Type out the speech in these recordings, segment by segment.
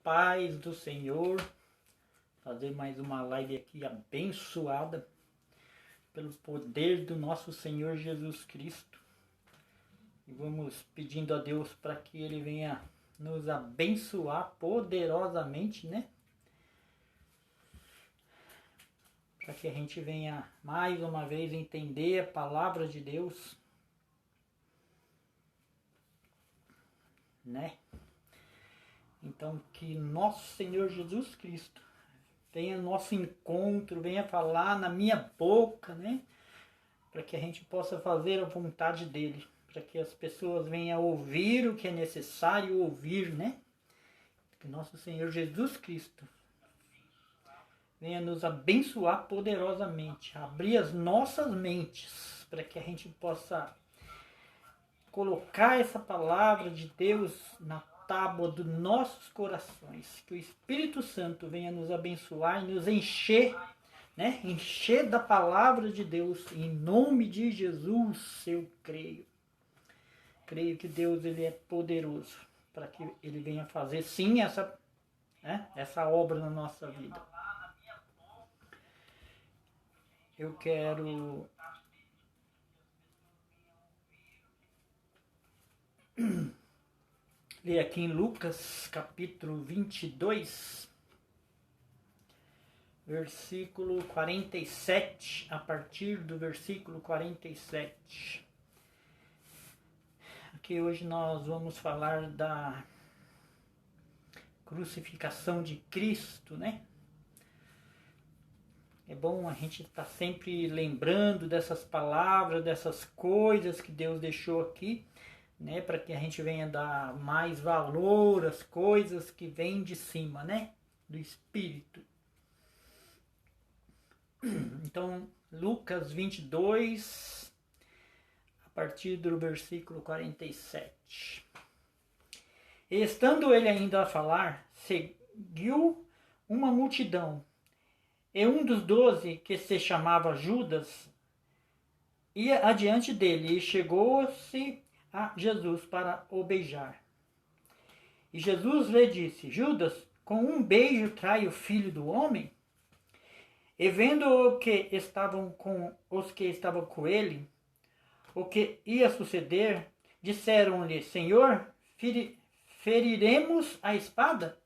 paz do Senhor, fazer mais uma live aqui abençoada pelo poder do nosso Senhor Jesus Cristo. E vamos pedindo a Deus para que Ele venha nos abençoar poderosamente, né? Para que a gente venha mais uma vez entender a palavra de Deus, né? Então que nosso Senhor Jesus Cristo venha ao nosso encontro, venha falar na minha boca, né? Para que a gente possa fazer a vontade dele, para que as pessoas venham ouvir o que é necessário ouvir, né? Que nosso Senhor Jesus Cristo venha nos abençoar poderosamente, abrir as nossas mentes, para que a gente possa colocar essa palavra de Deus na tábua dos nossos corações. Que o Espírito Santo venha nos abençoar e nos encher, né? Encher da palavra de Deus. Em nome de Jesus, eu creio. Creio que Deus ele é poderoso para que ele venha fazer sim essa obra na nossa vida. Eu quero ler aqui em Lucas capítulo 22, versículo 47, a partir do versículo 47. Aqui hoje nós vamos falar da crucificação de Cristo, né? É bom a gente estar sempre lembrando dessas palavras, dessas coisas que Deus deixou aqui, né, para que a gente venha dar mais valor às coisas que vêm de cima, né, do Espírito. Então, Lucas 22, a partir do versículo 47. E estando ele ainda a falar, seguiu uma multidão, e um dos 12, que se chamava Judas, ia adiante dele, e chegou-se a Jesus para o beijar. E Jesus lhe disse: Judas, com um beijo trai o Filho do Homem? E vendo o que estavam com os que estavam com ele, o que ia suceder, disseram-lhe: Senhor, feriremos a espada?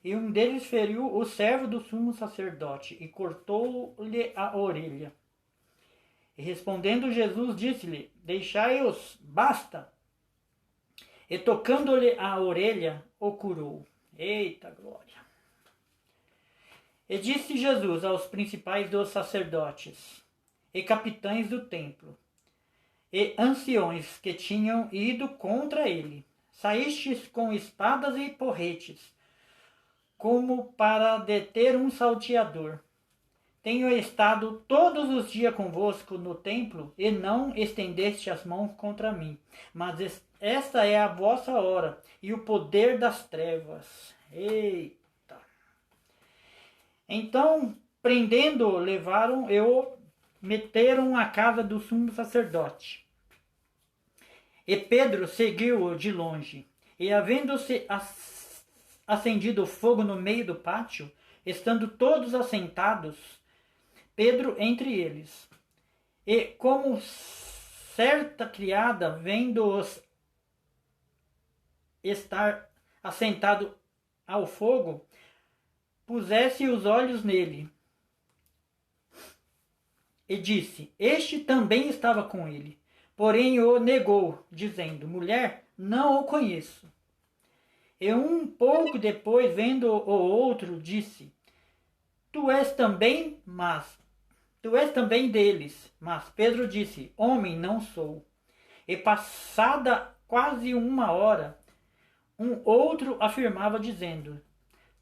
E um deles feriu o servo do sumo sacerdote e cortou-lhe a orelha. E respondendo Jesus, disse-lhe: Deixai-os, basta. E tocando-lhe a orelha, o curou. Eita glória! E disse Jesus aos principais dos sacerdotes, e capitães do templo, e anciões que tinham ido contra ele: Saístes com espadas e porretes, como para deter um salteador. Tenho estado todos os dias convosco no templo, e não estendeste as mãos contra mim. Mas esta é a vossa hora, e o poder das trevas. Eita! Então, prendendo-o, levaram e o meteram à casa do sumo sacerdote. E Pedro seguiu-o de longe. E havendo-se acendido o fogo no meio do pátio, estando todos assentados, Pedro entre eles. E como certa criada, vendo-os estar assentado ao fogo, pusesse os olhos nele, e disse: Este também estava com ele. Porém o negou, dizendo: Mulher, não o conheço. E um pouco depois, vendo o outro, disse: Tu és também deles. Mas Pedro disse: Homem, não sou. E passada quase uma hora, um outro afirmava, dizendo: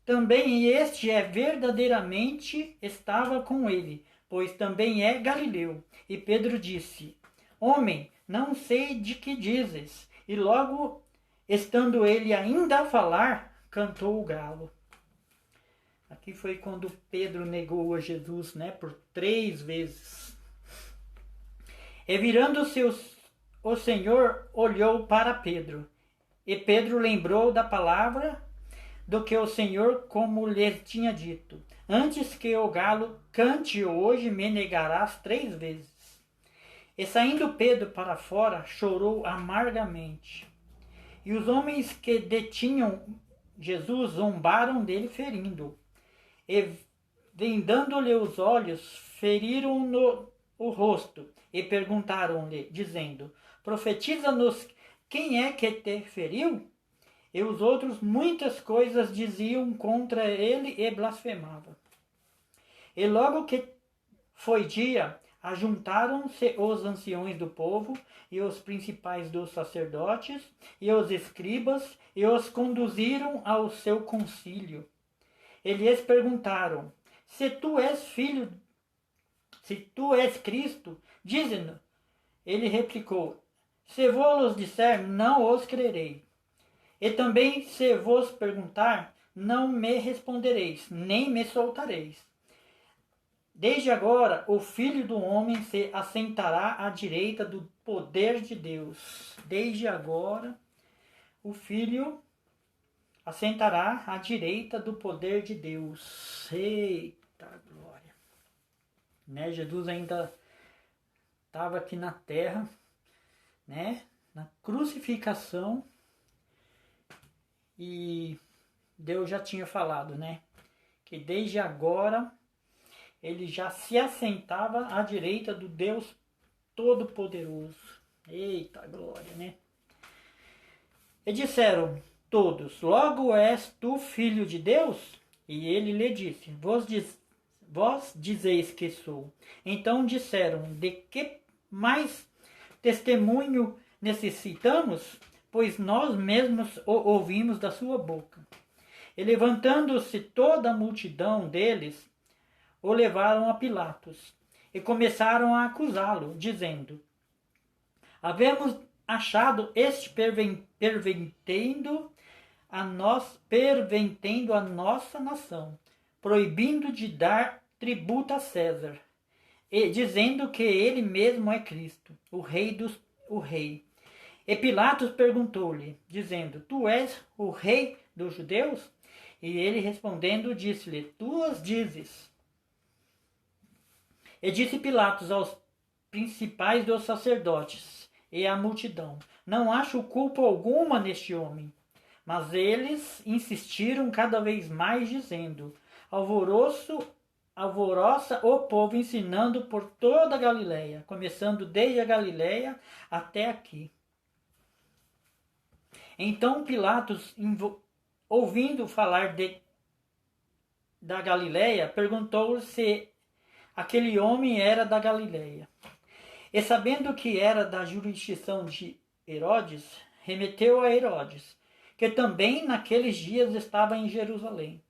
Também este é verdadeiramente estava com ele, pois também é galileu. E Pedro disse: Homem, não sei de que dizes. E logo, estando ele ainda a falar, cantou o galo. Aqui foi quando Pedro negou a Jesus, né, por 3 vezes. E virando-se o Senhor olhou para Pedro. E Pedro lembrou da palavra do que o Senhor, como lhes tinha dito: antes que o galo cante hoje, me negarás 3 vezes. E saindo Pedro para fora, chorou amargamente. E os homens que detinham Jesus zombaram dele, ferindo-o. E, vendando-lhe os olhos, feriram-no o rosto, e perguntaram-lhe, dizendo: profetiza-nos, quem é que te feriu? E os outros muitas coisas diziam contra ele e blasfemavam. E logo que foi dia, ajuntaram-se os anciões do povo, e os principais dos sacerdotes, e os escribas, e os conduziram ao seu concílio. E lhes perguntaram: se tu és filho, se tu és Cristo, dize-nos. Ele replicou: se vos disser, não os crerei. E também, se vos perguntar, não me respondereis, nem me soltareis. Desde agora, o Filho do Homem se assentará à direita do poder de Deus. Desde agora, o Filho assentará à direita do poder de Deus. Eita glória! Né? Jesus ainda estava aqui na terra, né? Na crucificação, e Deus já tinha falado, né? Que desde agora ele já se assentava à direita do Deus Todo-Poderoso. Eita glória, né? E disseram todos: logo és tu filho de Deus? E ele lhe disse: vós dizeis que sou. Então disseram: de que mais testemunho necessitamos? Pois nós mesmos o ouvimos da sua boca. E levantando-se toda a multidão deles, o levaram a Pilatos e começaram a acusá-lo, dizendo: havemos achado este pervertendo a nossa nação, proibindo de dar tributo a César, e dizendo que ele mesmo é Cristo, o rei. E Pilatos perguntou-lhe, dizendo: tu és o rei dos judeus? E ele respondendo disse-lhe: tu as dizes. E disse Pilatos aos principais dos sacerdotes e à multidão: não acho culpa alguma neste homem. Mas eles insistiram cada vez mais, dizendo: alvoroça o povo, ensinando por toda a Galileia, começando desde a Galileia até aqui. Então Pilatos, ouvindo falar da Galileia, perguntou se aquele homem era da Galileia. E sabendo que era da jurisdição de Herodes, remeteu a Herodes, que também naqueles dias estava em Jerusalém.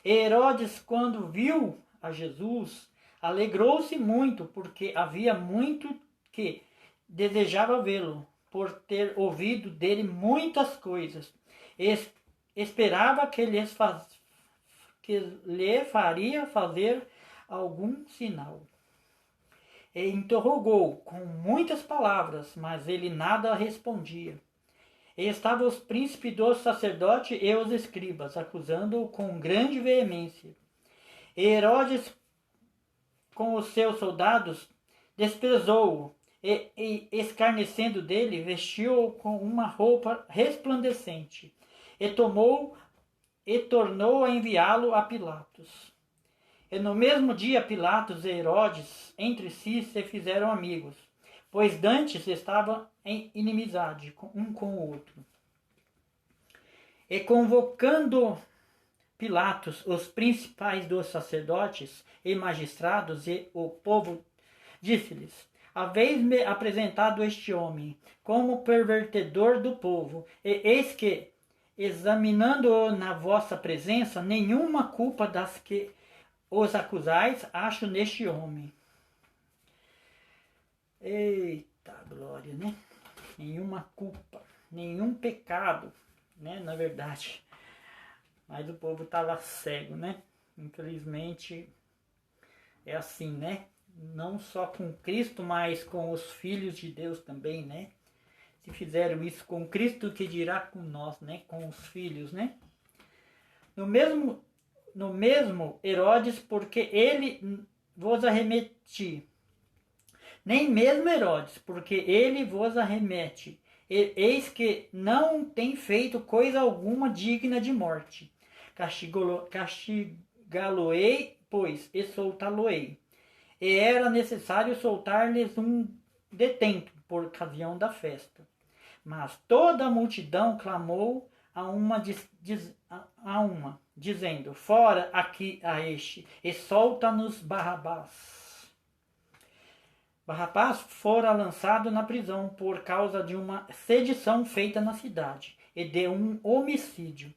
E Herodes, quando viu a Jesus, alegrou-se muito, porque havia muito que desejava vê-lo, por ter ouvido dele muitas coisas. Esperava que lhe faria fazer algum sinal. E interrogou com muitas palavras, mas ele nada respondia. E estavam os príncipes dos sacerdotes e os escribas, acusando-o com grande veemência. E Herodes, com os seus soldados, desprezou-o, e escarnecendo dele, vestiu-o com uma roupa resplandecente, e tornou a enviá-lo a Pilatos. E no mesmo dia Pilatos e Herodes entre si se fizeram amigos, pois dantes estavam em inimizade um com o outro. E convocando Pilatos os principais dos sacerdotes e magistrados e o povo, disse-lhes: haveis-me apresentado este homem como pervertedor do povo, e eis que, examinando-o na vossa presença, nenhuma culpa das que os acusais acho neste homem. Eita glória, né? Nenhuma culpa, nenhum pecado, né? Na verdade. Mas o povo estava cego, né? Infelizmente é assim, né? Não só com Cristo, mas com os filhos de Deus também, né? Se fizeram isso com Cristo, que dirá com nós, né? Com os filhos, né? no mesmo Herodes, porque ele vos arremeti. Nem mesmo Herodes, porque ele vos arremete. Eis que não tem feito coisa alguma digna de morte. Castigá-lo-ei, pois, e soltá-lo-ei. E era necessário soltar-lhes um detento, por ocasião da festa. Mas toda a multidão clamou a uma, dizendo: fora aqui a este, e solta-nos Barrabás. Barrabás fora lançado na prisão por causa de uma sedição feita na cidade e de um homicídio.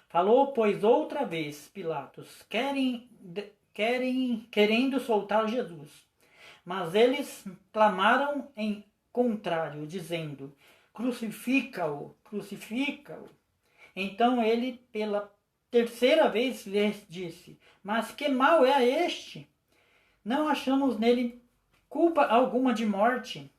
Falou, pois, outra vez Pilatos, querendo soltar Jesus. Mas eles clamaram em contrário, dizendo: crucifica-o, crucifica-o. Então ele, pela terceira vez, lhes disse: mas que mal é este? Não achamos nele culpa alguma de morte.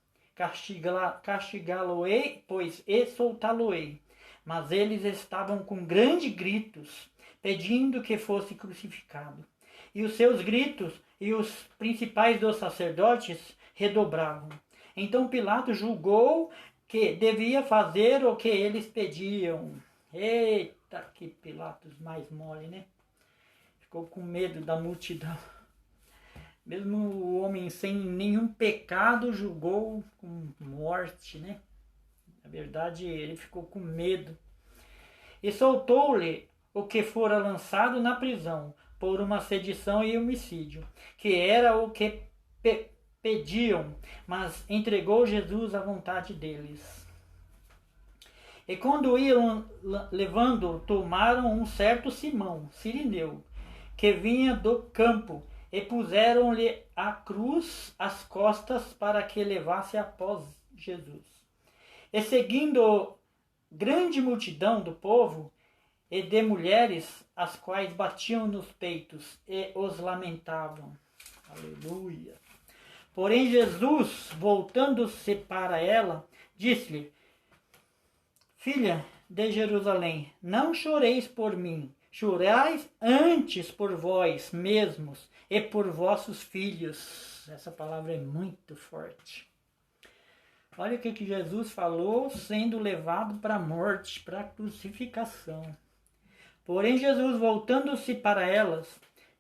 Castigá-lo-ei, pois, e soltá-lo-ei. Mas eles estavam com grandes gritos, pedindo que fosse crucificado. E os seus gritos e os principais dos sacerdotes redobravam. Então Pilatos julgou que devia fazer o que eles pediam. Eita, que Pilatos mais mole, né? Ficou com medo da multidão. Mesmo o homem sem nenhum pecado julgou com morte, né? Na verdade, ele ficou com medo. E soltou-lhe o que fora lançado na prisão por uma sedição e homicídio, que era o que pediam, mas entregou Jesus à vontade deles. E quando iam levando, tomaram um certo Simão, sirineu, que vinha do campo, e puseram-lhe a cruz às costas para que levasse após Jesus. E seguindo grande multidão do povo e de mulheres, as quais batiam nos peitos e os lamentavam. Aleluia! Porém Jesus, voltando-se para ela, disse-lhe: filha de Jerusalém, não choreis por mim, chorais antes por vós mesmos e por vossos filhos. Essa palavra é muito forte. Olha o que Jesus falou, sendo levado para a morte, para a crucificação. Porém Jesus, voltando-se para elas,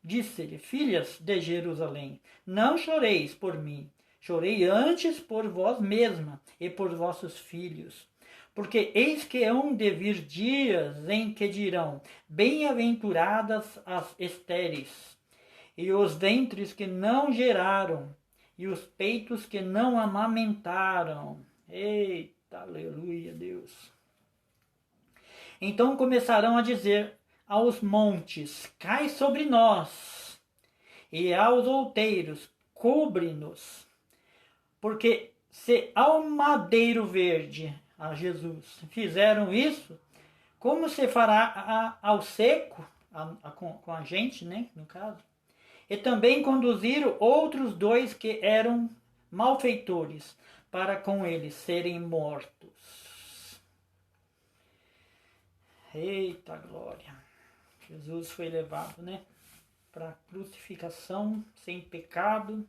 disse-lhe: filhas de Jerusalém, não choreis por mim, chorei antes por vós mesma e por vossos filhos. Porque eis que hão de vir dias em que dirão: bem-aventuradas as estéreis, e os ventres que não geraram, e os peitos que não amamentaram. Eita, aleluia, Deus. Então começarão a dizer aos montes: cai sobre nós, e aos outeiros: cobre-nos. Porque se ao madeiro verde, a Jesus, fizeram isso, como se fará ao seco, com a gente, né, no caso? E também conduziram outros dois que eram malfeitores, para com eles serem mortos. Eita glória! Jesus foi levado, né, para a crucificação, sem pecado.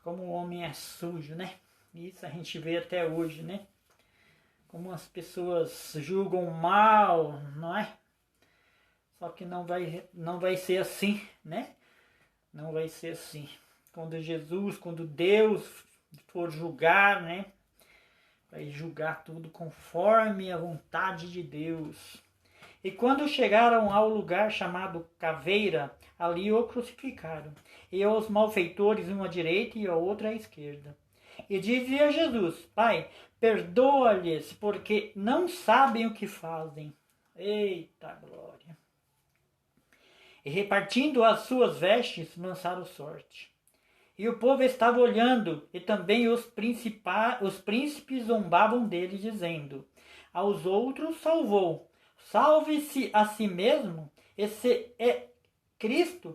Como o homem é sujo, né? Isso a gente vê até hoje, né? Como as pessoas julgam mal, não é? Só que não vai ser assim, né? Não vai ser assim. Quando Deus for julgar, né? Vai julgar tudo conforme a vontade de Deus. E quando chegaram ao lugar chamado Caveira, ali o crucificaram. E os malfeitores, uma à direita e a outra à esquerda. E dizia Jesus: Pai, perdoa-lhes, porque não sabem o que fazem. Eita glória! E repartindo as suas vestes, lançaram sorte. E o povo estava olhando, e também os príncipes zombavam dele, dizendo: aos outros salvou, salve-se a si mesmo, esse é Cristo,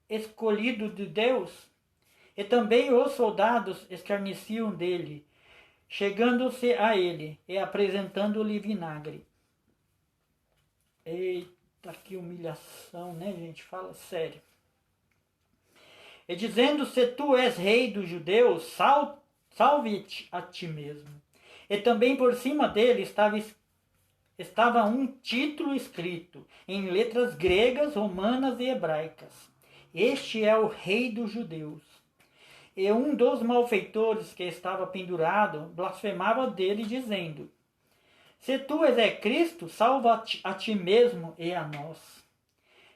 escolhido de Deus. E também os soldados escarneciam dele, chegando-se a ele e apresentando-lhe vinagre. Eita, que humilhação, né, gente? Fala sério. E dizendo: se tu és rei dos judeus, salve-te a ti mesmo. E também por cima dele estava um título escrito em letras gregas, romanas e hebraicas: este é o rei dos judeus. E um dos malfeitores que estava pendurado blasfemava dele, dizendo: se tu és Cristo, salva-te a ti mesmo e a nós.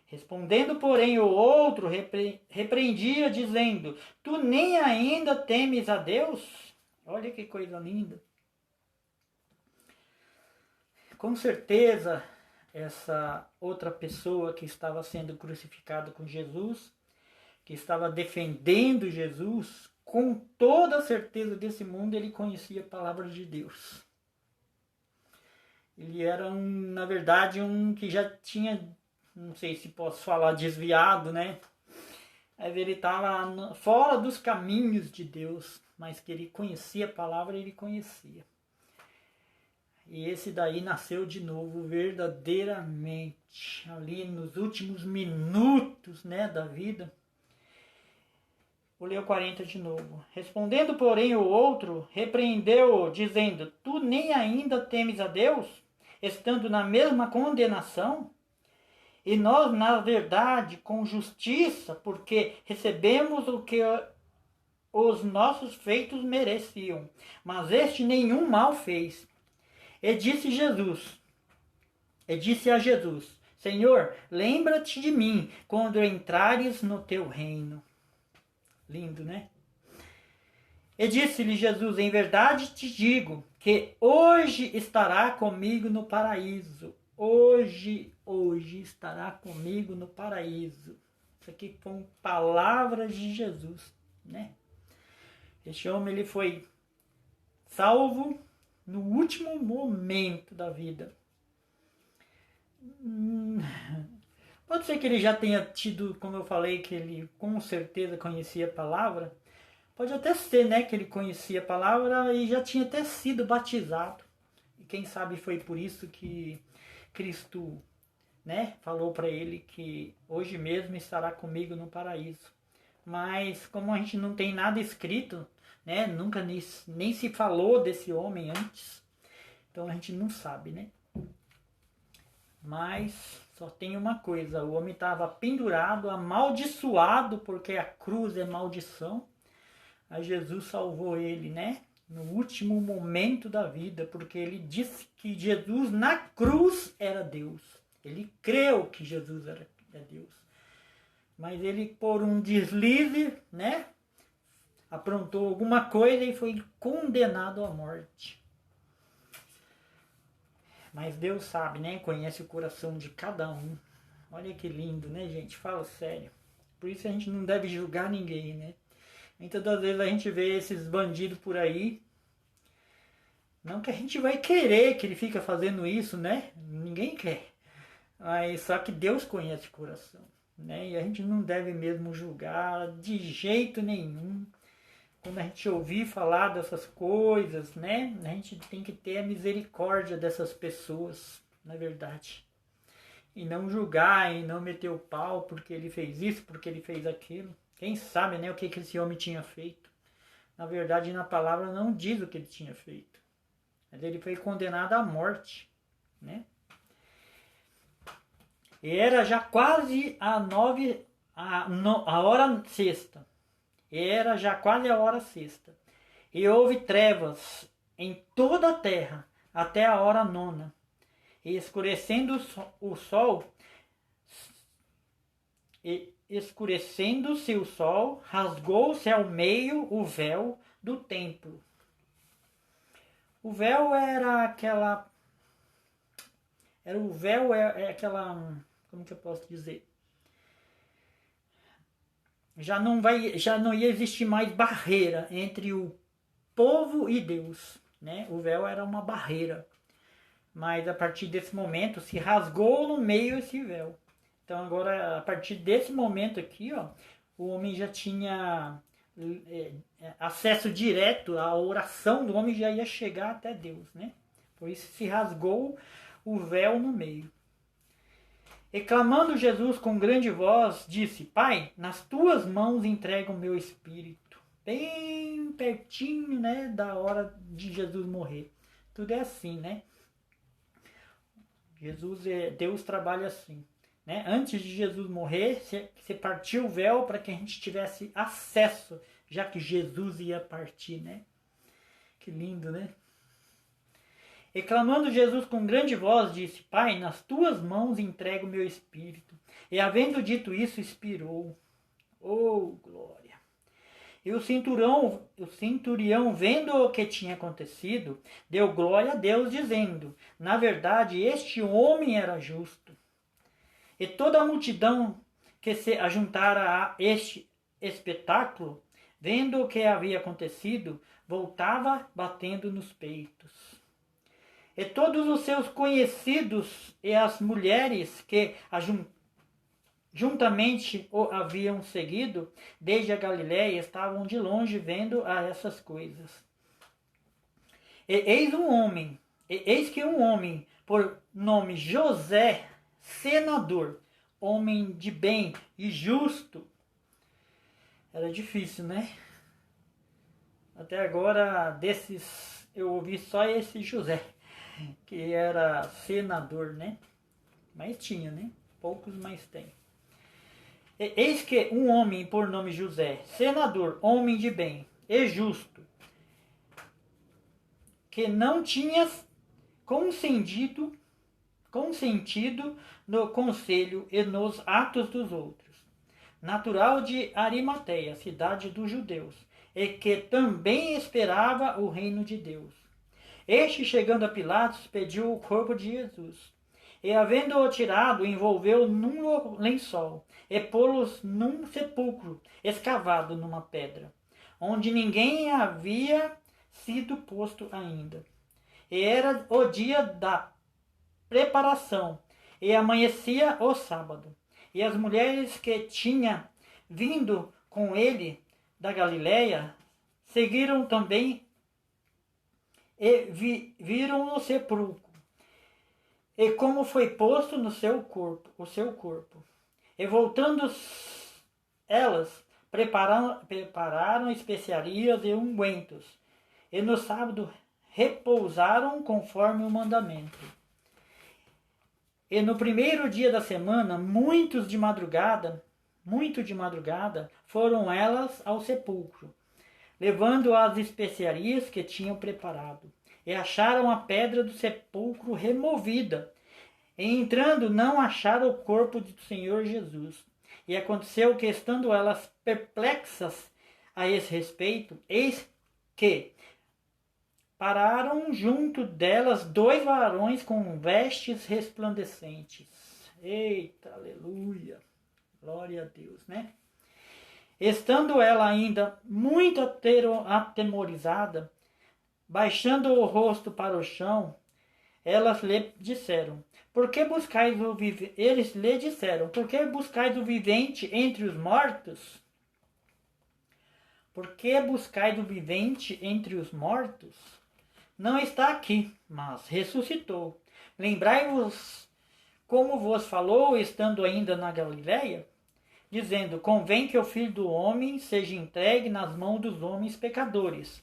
Respondendo, porém, o outro repreendia, dizendo: tu nem ainda temes a Deus? Olha que coisa linda. Com certeza, essa outra pessoa que estava sendo crucificada com Jesus, que estava defendendo Jesus, com toda a certeza desse mundo, ele conhecia a palavra de Deus. Ele era, na verdade, um que já tinha, não sei se posso falar, desviado, né? Ele estava fora dos caminhos de Deus, mas que ele conhecia a palavra, ele conhecia. E esse daí nasceu de novo verdadeiramente, ali nos últimos minutos, né, da vida. Vou ler o 40 de novo. Respondendo, porém, o outro repreendeu-o, dizendo: tu nem ainda temes a Deus, estando na mesma condenação? E nós, na verdade, com justiça, porque recebemos o que os nossos feitos mereciam, mas este nenhum mal fez. E disse a Jesus: Senhor, lembra-te de mim quando entrares no teu reino. Lindo, né? E disse-lhe Jesus: em verdade te digo que hoje estará comigo no paraíso. Hoje estará comigo no paraíso. Isso aqui são palavras de Jesus, né? Este homem, ele foi salvo no último momento da vida. Pode ser que ele já tenha tido, como eu falei, que ele com certeza conhecia a palavra. Pode até ser, né, que ele conhecia a palavra e já tinha até sido batizado. E quem sabe foi por isso que Cristo, né, falou para ele que hoje mesmo estará comigo no paraíso. Mas como a gente não tem nada escrito, né, nunca nem se falou desse homem antes, então a gente não sabe, né? Mas só tem uma coisa: o homem estava pendurado, amaldiçoado, porque a cruz é maldição. Aí Jesus salvou ele, né? No último momento da vida, porque ele disse que Jesus na cruz era Deus. Ele creu que Jesus era Deus. Mas ele, por um deslize, né, aprontou alguma coisa e foi condenado à morte. Mas Deus sabe, né? Conhece o coração de cada um. Olha que lindo, né, gente? Fala sério. Por isso a gente não deve julgar ninguém, né? Muitas das vezes a gente vê esses bandidos por aí. Não que a gente vai querer que ele fica fazendo isso, né? Ninguém quer. Mas só que Deus conhece o coração, né? E a gente não deve mesmo julgar de jeito nenhum. Quando a gente ouvir falar dessas coisas, né? A gente tem que ter a misericórdia dessas pessoas, na verdade. E não julgar e não meter o pau porque ele fez isso, porque ele fez aquilo. Quem sabe, né, o que esse homem tinha feito. Na verdade, na palavra não diz o que ele tinha feito. Mas ele foi condenado à morte, né? E era já quase a hora sexta. Era já quase a hora sexta. E houve trevas em toda a terra até a hora nona. E escurecendo-se o sol, rasgou-se ao meio o véu do templo. O véu era aquela... aquela... Como que eu posso dizer? Já não ia existir mais barreira entre o povo e Deus, né? O véu era uma barreira. Mas a partir desse momento se rasgou no meio esse véu. Então agora, a partir desse momento aqui, ó, o homem já tinha acesso direto, a oração do homem já ia chegar até Deus, né? Por isso se rasgou o véu no meio. E clamando Jesus com grande voz, disse: Pai, nas tuas mãos entrego o meu espírito. Bem pertinho, né, da hora de Jesus morrer. Tudo é assim, né? Deus trabalha assim. Né? Antes de Jesus morrer, você partiu o véu para que a gente tivesse acesso, já que Jesus ia partir, né? Que lindo, né? E clamando Jesus com grande voz, disse: Pai, nas tuas mãos entrego o meu espírito. E havendo dito isso, expirou. Oh, glória! E o centurião, vendo o que tinha acontecido, deu glória a Deus, dizendo: Na verdade, este homem era justo. E toda a multidão que se ajuntara a este espetáculo, vendo o que havia acontecido, voltava batendo nos peitos. E todos os seus conhecidos e as mulheres que juntamente o haviam seguido desde a Galiléia estavam de longe vendo a essas coisas. Eis que um homem por nome José, senador, homem de bem e justo. Era difícil, né? Até agora, desses, eu ouvi só esse José, que era senador, né? Mas tinha, né? Poucos, mas tem. Eis que um homem por nome José, senador, homem de bem e justo, que não tinha consentido no conselho e nos atos dos outros, natural de Arimateia, cidade dos judeus, e que também esperava o reino de Deus. Este, chegando a Pilatos, pediu o corpo de Jesus, e havendo-o tirado, envolveu num lençol, e pô-los num sepulcro escavado numa pedra, onde ninguém havia sido posto ainda. E era o dia da preparação, e amanhecia o sábado. E as mulheres que tinham vindo com ele da Galiléia seguiram também e viram o sepulcro, e como foi posto no seu corpo. E voltando elas, prepararam especiarias e ungüentos, e no sábado repousaram conforme o mandamento. E no primeiro dia da semana, muito de madrugada, foram elas ao sepulcro, levando as especiarias que tinham preparado. E acharam a pedra do sepulcro removida. E entrando, não acharam o corpo do Senhor Jesus. E aconteceu que, estando elas perplexas a esse respeito, eis que pararam junto delas 2 varões com vestes resplandecentes. Eita, aleluia! Glória a Deus, né? Estando ela ainda muito atemorizada, baixando o rosto para o chão, elas lhe disseram: Por que buscais o vivente? Eles lhe disseram: Por que buscais o vivente entre os mortos? Por que buscais o vivente entre os mortos? Não está aqui, mas ressuscitou. Lembrai-vos como vos falou, estando ainda na Galiléia, dizendo: Convém que o Filho do Homem seja entregue nas mãos dos homens pecadores,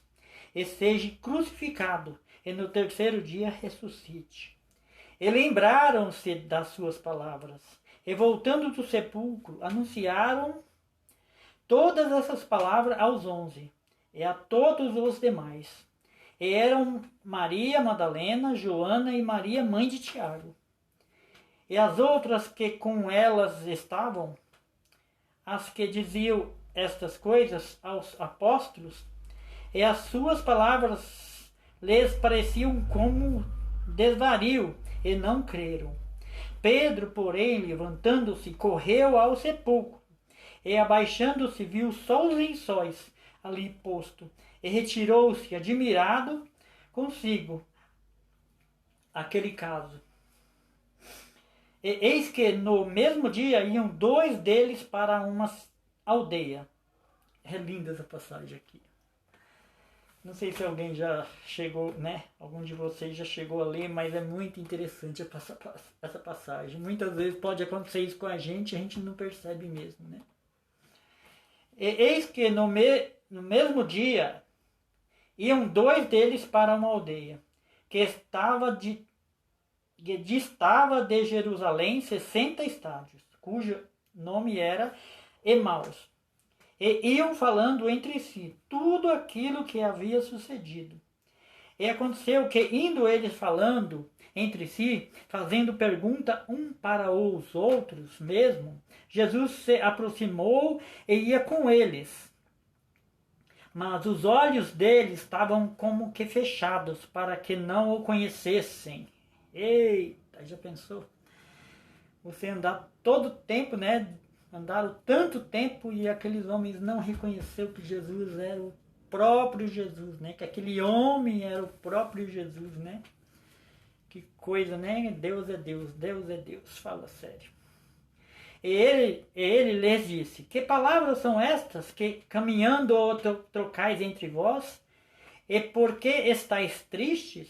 e seja crucificado, e no terceiro dia ressuscite. E lembraram-se das suas palavras, e voltando do sepulcro, anunciaram todas essas palavras aos 11, e a todos os demais. E eram Maria Madalena, Joana e Maria, mãe de Tiago. E as outras que com elas estavam, as que diziam estas coisas aos apóstolos, e as suas palavras lhes pareciam como desvario, e não creram. Pedro, porém, levantando-se, correu ao sepulcro, e abaixando-se, viu só os lençóis ali posto, e retirou-se, admirado consigo aquele caso. E eis que no mesmo dia iam 2 deles para uma aldeia. É linda essa passagem aqui. Não sei se alguém já chegou, né? Algum de vocês já chegou a ler, mas é muito interessante essa passagem. Muitas vezes pode acontecer isso com a gente não percebe mesmo, né? Eis que no mesmo dia iam dois deles para uma aldeia que distava de Jerusalém 60 estádios, cujo nome era Emaús. E iam falando entre si tudo aquilo que havia sucedido. E aconteceu que, indo eles falando entre si, fazendo pergunta um para os outros mesmo, Jesus se aproximou e ia com eles. Mas os olhos deles estavam como que fechados, para que não o conhecessem. Eita, já pensou? Você andar todo o tempo, né? Andaram tanto tempo e aqueles homens não reconheceram que Jesus era o próprio Jesus, né? Que aquele homem era o próprio Jesus, né? Que coisa, né? Deus é Deus, Deus é Deus. Fala sério. Ele lhes disse: Que palavras são estas que caminhando trocais entre vós? E por que estáis tristes?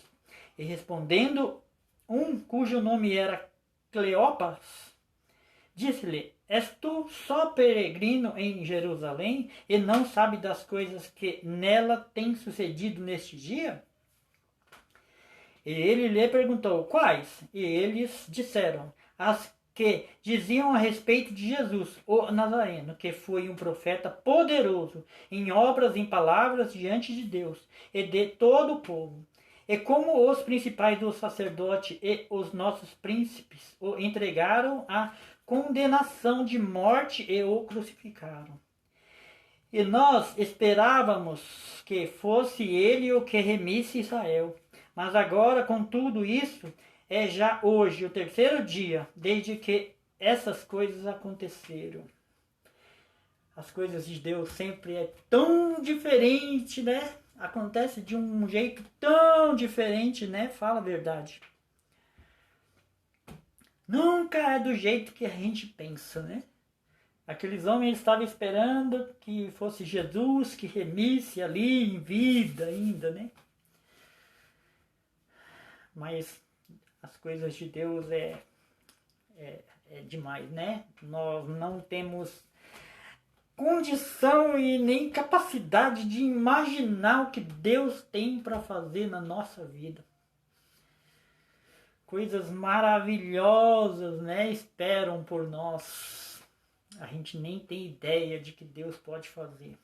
E respondendo um cujo nome era Cleopas, disse-lhe: És tu só peregrino em Jerusalém e não sabe das coisas que nela têm sucedido neste dia? E ele lhe perguntou: Quais? E eles disseram: As que diziam a respeito de Jesus, o Nazareno, que foi um profeta poderoso em obras e em palavras diante de Deus e de todo o povo. E como os principais do sacerdote e os nossos príncipes o entregaram à condenação de morte e o crucificaram. E nós esperávamos que fosse ele o que remisse Israel. Mas agora, com tudo isso, é já hoje o terceiro dia desde que essas coisas aconteceram. As coisas de Deus sempre é tão diferente, né? Acontece de um jeito tão diferente, né? Fala a verdade. Nunca é do jeito que a gente pensa, né? Aqueles homens estavam esperando que fosse Jesus que remisse ali em vida ainda, né? Mas as coisas de Deus é demais, né? Nós não temos condição e nem capacidade de imaginar o que Deus tem para fazer na nossa vida. Coisas maravilhosas, né, esperam por nós. A gente nem tem ideia de que Deus pode fazer.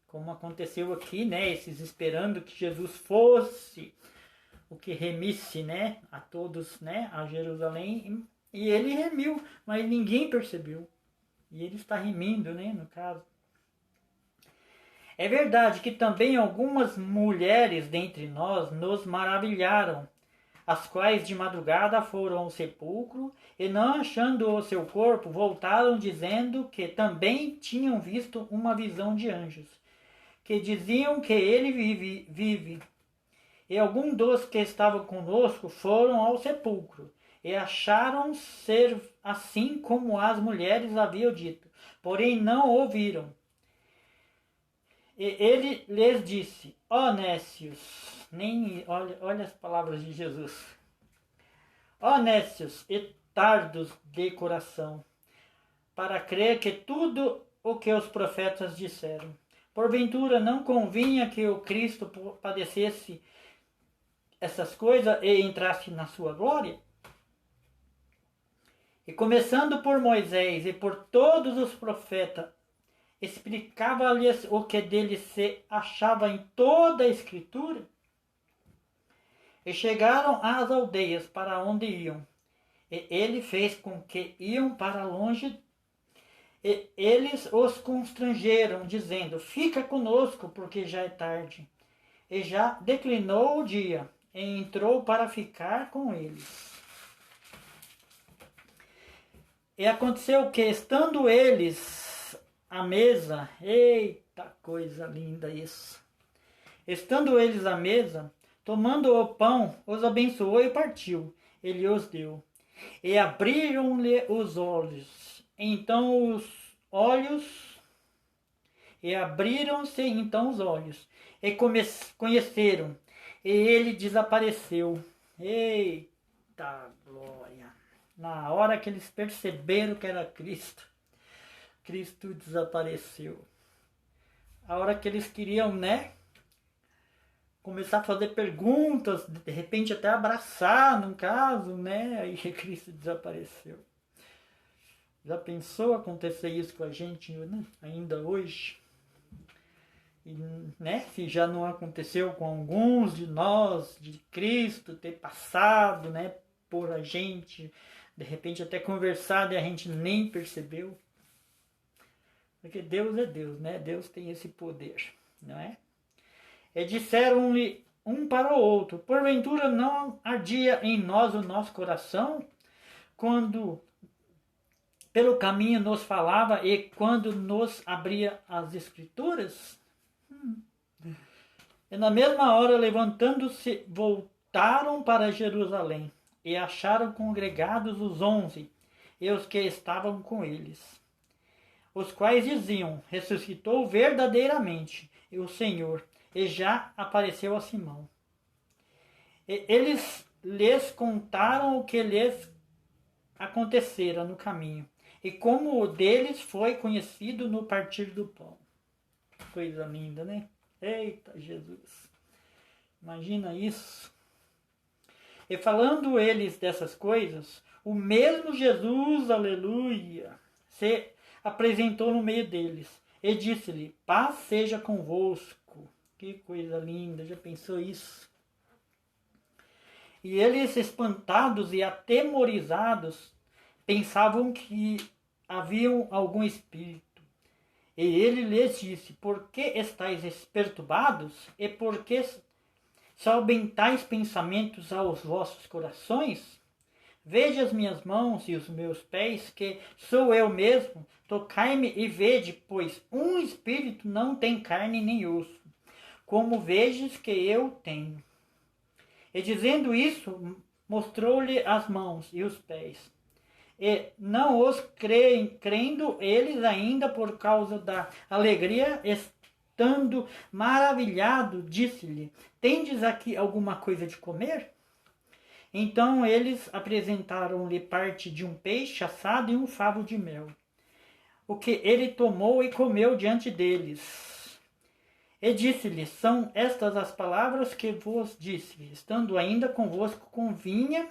Como aconteceu aqui, né, esses esperando que Jesus fosse o que remisse, né, a todos, né, a Jerusalém. E ele remiu, mas ninguém percebeu. E ele está remindo, né, no caso. É verdade que também algumas mulheres dentre nós nos maravilharam, as quais de madrugada foram ao sepulcro e, não achando o seu corpo, voltaram dizendo que também tinham visto uma visão de anjos, que diziam que ele vive. E alguns dos que estavam conosco foram ao sepulcro e acharam ser assim como as mulheres haviam dito, porém não ouviram. E ele lhes disse: Ó nécios, olha as palavras de Jesus. Ó nécios e tardos de coração, para crer que tudo o que os profetas disseram. Porventura não convinha que o Cristo padecesse essas coisas e entrasse na sua glória? E começando por Moisés e por todos os profetas, explicava-lhes o que dele se achava em toda a Escritura. E chegaram às aldeias para onde iam. E ele fez com que iam para longe. E eles os constrangeram, dizendo: Fica conosco, porque já é tarde. E já declinou o dia, e entrou para ficar com eles. E aconteceu que, estando eles à mesa, eita coisa linda isso! Estando eles à mesa, tomando o pão, os abençoou e partiu. Ele os deu. E abriram-lhe os olhos. Então os olhos. E abriram-se então os olhos. e conheceram, e ele desapareceu. Eita glória! Na hora que eles perceberam que era Cristo, Cristo desapareceu. A hora que eles queriam, né, começar a fazer perguntas, de repente até abraçar, no caso, né, aí Cristo desapareceu. Já pensou acontecer isso com a gente, né, ainda hoje? E, né, se já não aconteceu com alguns de nós, de Cristo ter passado, né, por a gente, de repente até conversado e a gente nem percebeu. Porque Deus é Deus, né? Deus tem esse poder, não é? E disseram-lhe um para o outro: porventura não ardia em nós o nosso coração, quando pelo caminho nos falava e quando nos abria as Escrituras? E na mesma hora, levantando-se, voltaram para Jerusalém e acharam congregados os 11 e os que estavam com eles, os quais diziam: ressuscitou verdadeiramente o Senhor, e já apareceu a Simão. E eles lhes contaram o que lhes acontecera no caminho, e como o deles foi conhecido no partir do pão. Coisa linda, né? Eita Jesus! Imagina isso! E falando eles dessas coisas, o mesmo Jesus, aleluia, se apresentou no meio deles e disse-lhe: paz seja convosco. Que coisa linda, já pensou isso? E eles, espantados e atemorizados, pensavam que haviam algum espírito. E ele lhes disse: por que estáis perturbados? E por que sobem tais pensamentos aos vossos corações? Veja as minhas mãos e os meus pés, que sou eu mesmo. Tocai-me e vede, pois um espírito não tem carne nem osso, como vedes que eu tenho. E dizendo isso, mostrou-lhe as mãos e os pés. E não os crendo eles ainda por causa da alegria, estando maravilhado, disse-lhe: tendes aqui alguma coisa de comer? Então eles apresentaram-lhe parte de um peixe assado e um favo de mel, o que ele tomou e comeu diante deles. E disse-lhe: são estas as palavras que vos disse, estando ainda convosco, convinha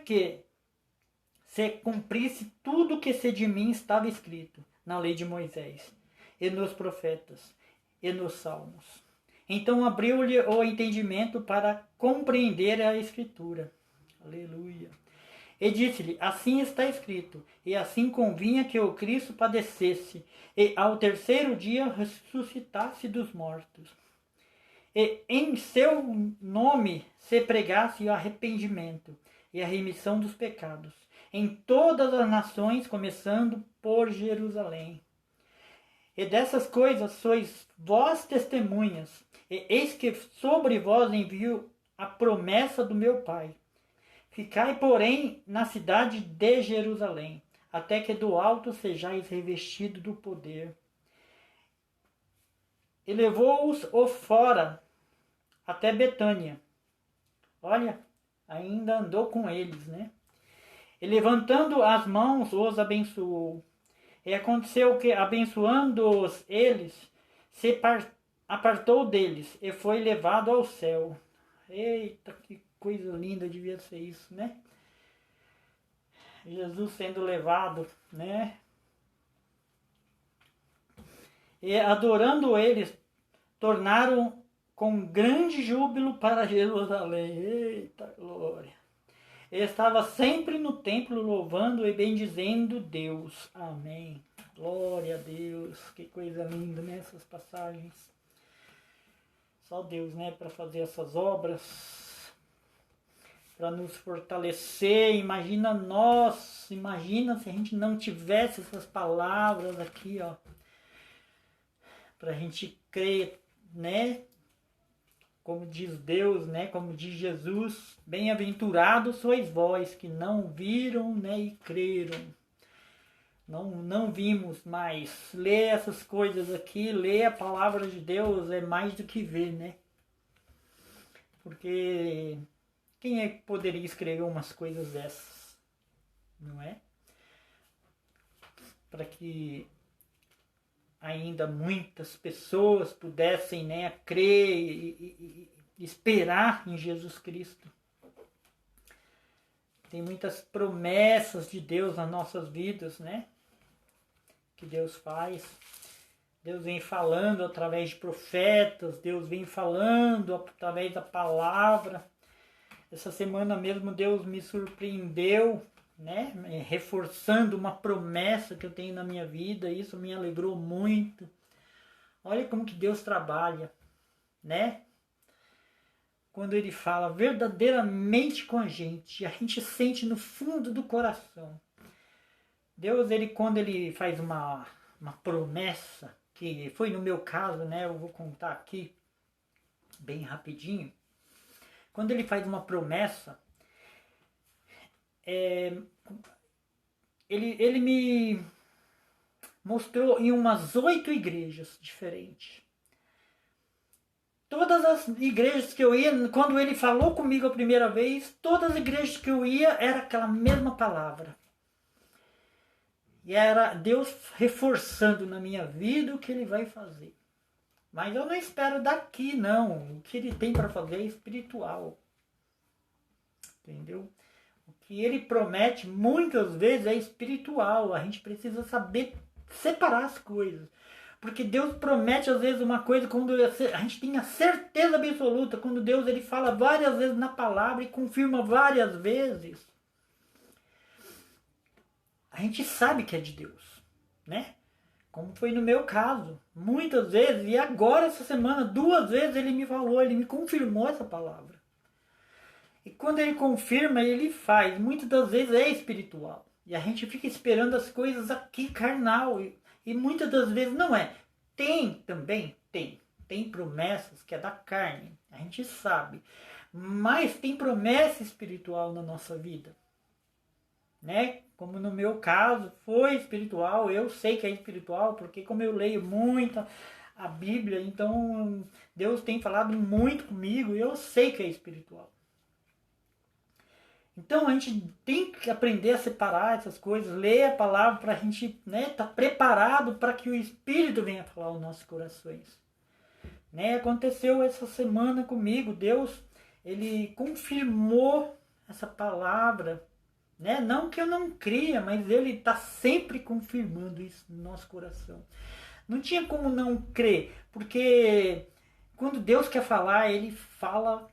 que se cumprisse tudo que se de mim estava escrito na lei de Moisés, e nos profetas, e nos salmos. Então abriu-lhe o entendimento para compreender a Escritura. Aleluia. E disse-lhe: assim está escrito, e assim convinha que o Cristo padecesse, e ao terceiro dia ressuscitasse dos mortos. E em seu nome se pregasse o arrependimento e a remissão dos pecados, em todas as nações, começando por Jerusalém. E dessas coisas sois vós testemunhas, e eis que sobre vós envio a promessa do meu Pai. Ficai, porém, na cidade de Jerusalém, até que do alto sejais revestido do poder. E levou-os fora até Betânia. Olha, ainda andou com eles, né? E levantando as mãos, os abençoou. E aconteceu que, abençoando-os eles, se apartou deles e foi levado ao céu. Eita, que coisa linda devia ser isso, né? Jesus sendo levado, né? E adorando eles, tornaram com grande júbilo para Jerusalém. Eita glória! Ele estava sempre no templo louvando e bendizendo Deus. Amém. Glória a Deus. Que coisa linda, né? Essas passagens. Só Deus, né? Para fazer essas obras. Para nos fortalecer. Imagina nós. Imagina se a gente não tivesse essas palavras aqui, ó. Para a gente crer, né? Como diz Deus, né? Como diz Jesus, bem-aventurados sois vós que não viram, né? E creram. não vimos mais. Ler essas coisas aqui, ler a palavra de Deus é mais do que ver, né? Porque quem é que poderia escrever umas coisas dessas? Não é? Para que ainda muitas pessoas pudessem, né, crer e esperar em Jesus Cristo. Tem muitas promessas de Deus nas nossas vidas, né? Que Deus faz. Deus vem falando através de profetas, Deus vem falando através da palavra. Essa semana mesmo Deus me surpreendeu, né? Reforçando uma promessa que eu tenho na minha vida. Isso me alegrou muito. Olha como que Deus trabalha, né? Quando Ele fala verdadeiramente com a gente sente no fundo do coração. Deus, quando Ele faz uma promessa, que foi no meu caso, né? Eu vou contar aqui bem rapidinho. Quando Ele faz uma promessa, ele me mostrou em umas 8 igrejas diferentes. Todas as igrejas que eu ia, quando Ele falou comigo a primeira vez, todas as igrejas que eu ia, era aquela mesma palavra. E era Deus reforçando na minha vida o que Ele vai fazer. Mas eu não espero daqui, não. O que Ele tem para fazer é espiritual. Entendeu? O que Ele promete muitas vezes é espiritual. A gente precisa saber separar as coisas. Porque Deus promete às vezes uma coisa quando a gente tem a certeza absoluta. Quando Deus Ele fala várias vezes na palavra e confirma várias vezes. A gente sabe que é de Deus, né? Como foi no meu caso, muitas vezes, e agora essa semana, 2 vezes Ele me falou, Ele me confirmou essa palavra. E quando Ele confirma, Ele faz, muitas das vezes é espiritual. E a gente fica esperando as coisas aqui carnal, e muitas das vezes não é. Tem também, tem promessas que é da carne, a gente sabe, mas tem promessa espiritual na nossa vida. Né? Como no meu caso foi espiritual, eu sei que é espiritual, porque como eu leio muito a Bíblia, então Deus tem falado muito comigo e eu sei que é espiritual. Então a gente tem que aprender a separar essas coisas, ler a palavra para a gente, né, tá preparado para que o Espírito venha falar aos nossos corações. Né? Aconteceu essa semana comigo, Deus Ele confirmou essa palavra. Né? Não que eu não cria, mas Ele está sempre confirmando isso no nosso coração. Não tinha como não crer, porque quando Deus quer falar, Ele fala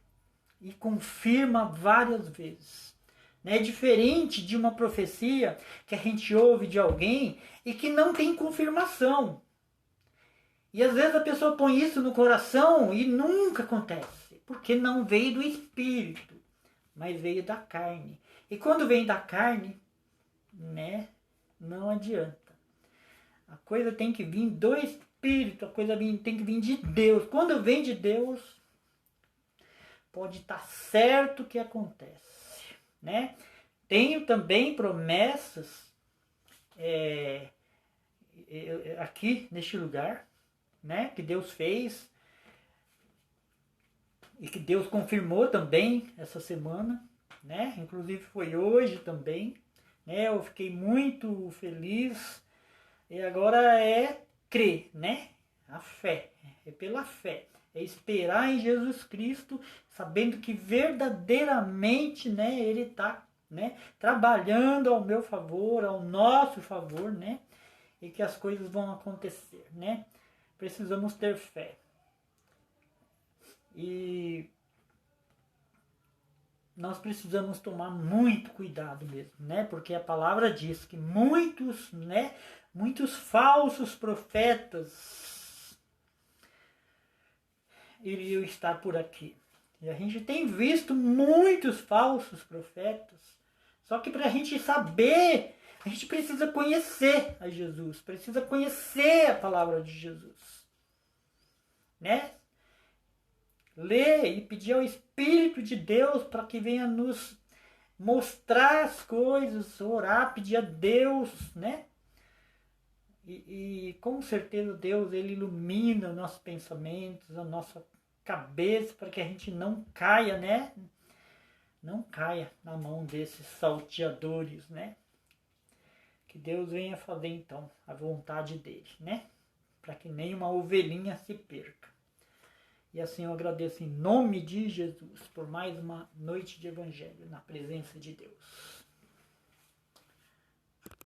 e confirma várias vezes. É diferente de uma profecia que a gente ouve de alguém e que não tem confirmação. E às vezes a pessoa põe isso no coração e nunca acontece, porque não veio do Espírito, mas veio da carne. E quando vem da carne, né, não adianta. A coisa tem que vir do Espírito, a coisa tem que vir de Deus. Quando vem de Deus, pode estar certo o que acontece. Né? Tenho também promessas aqui neste lugar, né, que Deus fez e que Deus confirmou também essa semana. Né? Inclusive foi hoje também, né? Eu fiquei muito feliz e agora é crer, né? A fé, é pela fé, é esperar em Jesus Cristo, sabendo que verdadeiramente, né, Ele está, né, trabalhando ao meu favor, ao nosso favor, né? E que as coisas vão acontecer, né? Precisamos ter fé. E nós precisamos tomar muito cuidado mesmo, né? Porque a palavra diz que muitos falsos profetas iriam estar por aqui. E a gente tem visto muitos falsos profetas. Só que para a gente saber, a gente precisa conhecer a Jesus, precisa conhecer a palavra de Jesus, né? Ler e pedir ao Espírito de Deus para que venha nos mostrar as coisas, orar, pedir a Deus, né? E com certeza Deus, Ele ilumina os nossos pensamentos, a nossa cabeça, para que a gente não caia, né? Não caia na mão desses salteadores, né? Que Deus venha fazer então a vontade dele, né? Para que nenhuma ovelhinha se perca. E assim eu agradeço em nome de Jesus por mais uma noite de evangelho na presença de Deus.